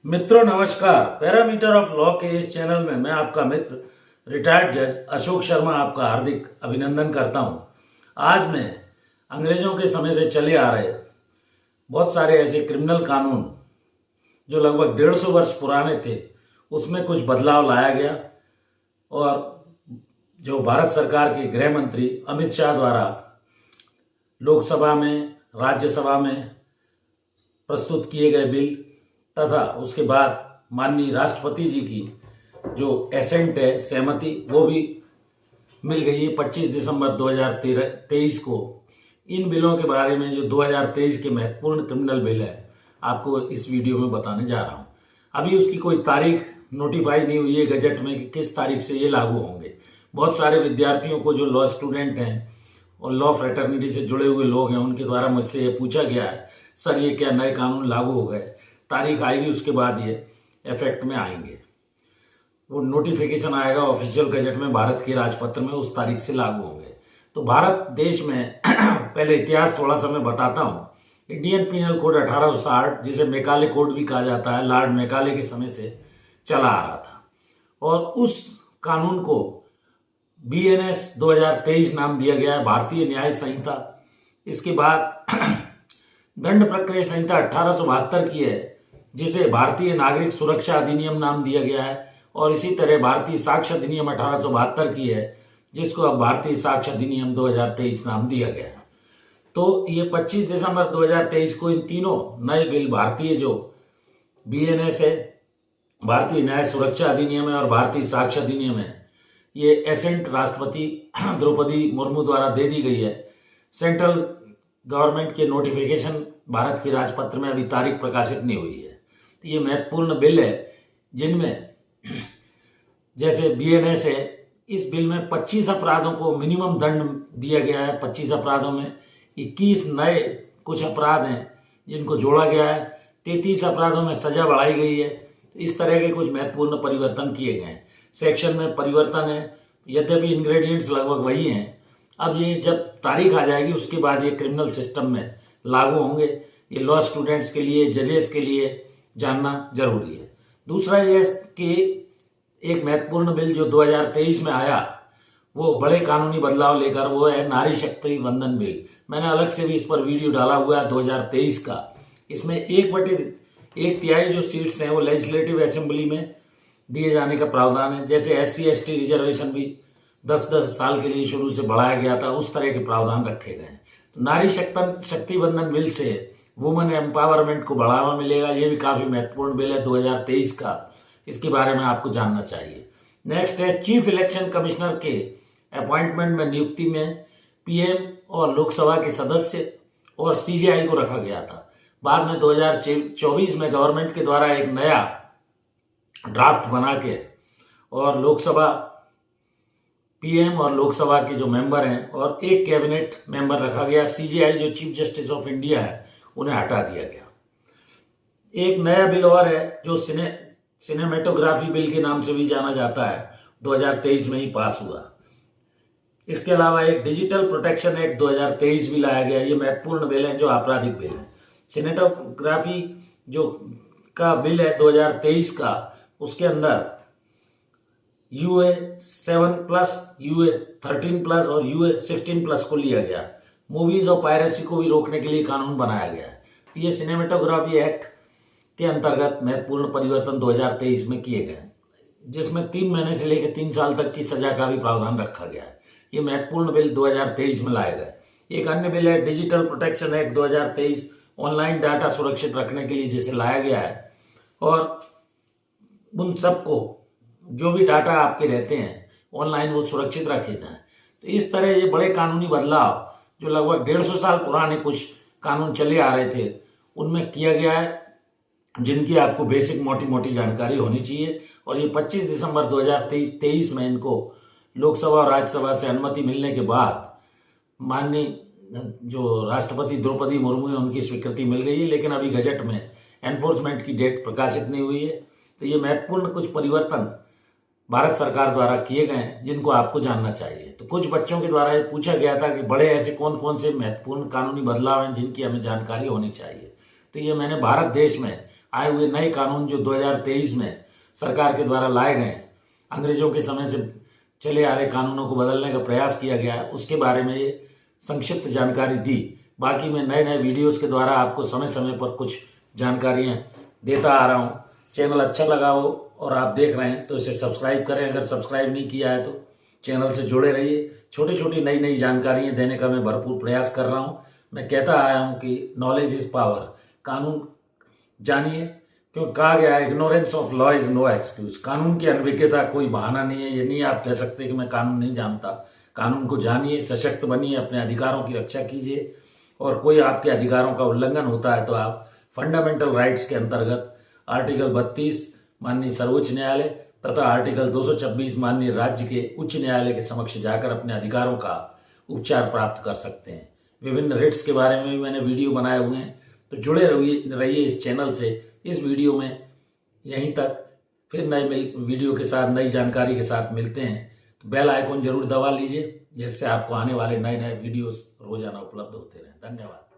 मित्रों नमस्कार। Parameter of law के इस चैनल में मैं आपका मित्र रिटायर्ड जज अशोक शर्मा आपका हार्दिक अभिनंदन करता हूं। आज मैं अंग्रेजों के समय से चले आ रहे बहुत सारे ऐसे क्रिमिनल कानून जो लगभग 150 वर्ष पुराने थे उसमें कुछ बदलाव लाया गया और जो भारत सरकार के गृह मंत्री अमित शाह द्वारा लोकसभा में राज्यसभा में प्रस्तुत किए गए बिल तथा उसके बाद माननीय राष्ट्रपति जी की जो एसेंट है सहमति वो भी मिल गई है 25 दिसंबर 2023 को। इन बिलों के बारे में जो 2023 के महत्वपूर्ण क्रिमिनल बिल है आपको इस वीडियो में बताने जा रहा हूं। अभी उसकी कोई तारीख नोटिफाई नहीं हुई है गजट में कि किस तारीख से ये लागू होंगे। बहुत सारे विद्यार्थियों को जो लॉ स्टूडेंट हैं और लॉ फ्रेटर्निटी से जुड़े हुए लोग हैं उनके द्वारा मुझसे ये पूछा गया है, सर ये क्या नए कानून लागू हो गए, तारीख आएगी उसके बाद ये इफेक्ट में आएंगे। वो नोटिफिकेशन आएगा ऑफिशियल गजट में भारत के राजपत्र में, उस तारीख से लागू होंगे। तो भारत देश में पहले इतिहास थोड़ा सा मैं बताता हूं। इंडियन पीनल कोड 1860 जिसे मैकाले कोड भी कहा जाता है, लॉर्ड मैकाले के समय से चला आ रहा था और उस कानून को BNS 2023 नाम दिया गया है, भारतीय न्याय संहिता। इसके बाद दंड प्रक्रिया संहिता 1872 की है जिसे भारतीय नागरिक सुरक्षा अधिनियम नाम दिया गया है और इसी तरह भारतीय साक्ष्य अधिनियम 1872 की है जिसको अब भारतीय साक्ष्य अधिनियम 2023 नाम दिया गया है। तो ये 25 दिसंबर 2023 को इन तीनों नए बिल भारतीय जो BNS है, भारतीय न्याय सुरक्षा अधिनियम है और भारतीय साक्ष्य अधिनियम है, ये एसेंट राष्ट्रपति द्रौपदी मुर्मू द्वारा दे दी गई है। सेंट्रल गवर्नमेंट के नोटिफिकेशन भारत के राजपत्र में अभी तारीख प्रकाशित नहीं हुई है। तो ये महत्वपूर्ण बिल है जिनमें जैसे BNS है, इस बिल में 25 अपराधों को मिनिमम दंड दिया गया है। 25 अपराधों में 21 नए कुछ अपराध हैं जिनको जोड़ा गया है। 33 अपराधों में सजा बढ़ाई गई है। इस तरह के कुछ महत्वपूर्ण परिवर्तन किए गए हैं। सेक्शन में परिवर्तन है, यद्यपि इंग्रेडिएंट्स लगभग वही हैं। अब ये जब तारीख आ जाएगी उसके बाद ये क्रिमिनल सिस्टम में लागू होंगे। ये लॉ स्टूडेंट्स के लिए, जजेस के लिए जानना जरूरी है। दूसरा ये कि एक महत्वपूर्ण बिल जो 2023 में आया वो बड़े कानूनी बदलाव लेकर, वो है नारी शक्ति वंदन बिल। मैंने अलग से भी इस पर वीडियो डाला हुआ है 2023 का। इसमें 1/1 जो सीट्स हैं वो लेजिस्लेटिव असेंबली में दिए जाने का प्रावधान है। जैसे SC/ST रिजर्वेशन भी 10-10 साल के लिए शुरू से बढ़ाया गया था, उस तरह के प्रावधान रखे गए हैं। तो नारी शक्ति बंधन बिल से वुमेन एम्पावरमेंट को बढ़ावा मिलेगा। ये भी काफी महत्वपूर्ण बिल है 2023 का, इसके बारे में आपको जानना चाहिए। नेक्स्ट है चीफ इलेक्शन कमिश्नर के अपॉइंटमेंट में नियुक्ति में PM और लोकसभा के सदस्य और CJI को रखा गया था। बाद में 2024 में गवर्नमेंट के द्वारा एक नया ड्राफ्ट बना के और लोकसभा PM और लोकसभा के जो मेंबर हैं और एक कैबिनेट मेंबर रखा गया। CJI जो चीफ जस्टिस ऑफ इंडिया है उन्हें हटा दिया गया। एक नया बिल और है जो सिनेमेटोग्राफी बिल के नाम से भी जाना जाता है, 2023 में ही पास हुआ। इसके अलावा एक डिजिटल प्रोटेक्शन एक्ट 2023 भी लाया गया। ये महत्वपूर्ण बिल है जो आपराधिक बिल है। सिनेमेटोग्राफी जो का बिल है 2023 का, उसके अंदर UA 7+, UA 13+ और UA 16+ को लिया गया। मूवीज और पायरेसी को भी रोकने के लिए कानून बनाया गया है। तो ये सिनेमेटोग्राफी एक्ट के अंतर्गत महत्वपूर्ण परिवर्तन 2023 में किए गए, जिसमें 3 महीने से लेकर 3 साल तक की सजा का भी प्रावधान रखा गया है। ये महत्वपूर्ण बिल 2023 में लाए गए। एक अन्य बिल है digital protection act 2023, online data सुरक्षित रखने के लिए जिसे लाया गया है और उन सबको जो भी डाटा आपके रहते हैं ऑनलाइन वो सुरक्षित रखे जाएं। तो इस तरह ये बड़े कानूनी बदलाव जो लगभग 150 साल पुराने कुछ कानून चले आ रहे थे उनमें किया गया है, जिनकी आपको बेसिक मोटी जानकारी होनी चाहिए। और ये 25 दिसंबर 2023 में इनको लोकसभा और राज्यसभा से अनुमति मिलने के बाद माननीय जो राष्ट्रपति द्रौपदी मुर्मू है उनकी स्वीकृति मिल गई है, लेकिन अभी गजट में एनफोर्समेंट की डेट प्रकाशित नहीं हुई है। तो ये महत्वपूर्ण कुछ परिवर्तन भारत सरकार द्वारा किए गए हैं जिनको आपको जानना चाहिए। तो कुछ बच्चों के द्वारा ये पूछा गया था कि बड़े ऐसे कौन कौन से महत्वपूर्ण कानूनी बदलाव हैं जिनकी हमें जानकारी होनी चाहिए। तो ये मैंने भारत देश में आए हुए नए कानून जो 2023 में सरकार के द्वारा लाए गए हैं, अंग्रेजों के समय से चले आ रहे कानूनों को बदलने का प्रयास किया गया है, उसके बारे में ये संक्षिप्त जानकारी दी। बाकी मैं नए नए वीडियोस के द्वारा आपको समय समय पर कुछ जानकारियाँ देता आ रहा हूँ। चैनल अच्छा लगा हो और आप देख रहे हैं तो इसे सब्सक्राइब करें। अगर सब्सक्राइब नहीं किया है तो चैनल से जुड़े रहिए। छोटी छोटी नई नई जानकारियाँ देने का मैं भरपूर प्रयास कर रहा हूँ। मैं कहता आया हूँ कि नॉलेज इज़ पावर। कानून जानिए, क्यों कहा गया है ignorance of law is no excuse. कानून की अनभिज्ञता कोई बहाना नहीं है। ये नहीं आप कह सकते कि मैं कानून नहीं जानता। कानून को जानिए, सशक्त बनिए, अपने अधिकारों की रक्षा कीजिए, और कोई आपके अधिकारों का उल्लंघन होता है तो आप फंडामेंटल राइट्स के अंतर्गत आर्टिकल 32 माननीय सर्वोच्च न्यायालय तथा आर्टिकल 226 माननीय राज्य के उच्च न्यायालय के समक्ष जाकर अपने अधिकारों का उपचार प्राप्त कर सकते हैं। विभिन्न रिट्स के बारे में भी मैंने वीडियो बनाए हुए हैं, तो जुड़े रहिए इस चैनल से। इस वीडियो में यहीं तक, फिर नए वीडियो के साथ, नई जानकारी के साथ मिलते हैं। तो बेल आइकॉन जरूर दबा लीजिए, जिससे आपको आने वाले नए नए वीडियोस रोजाना उपलब्ध होते रहें। धन्यवाद।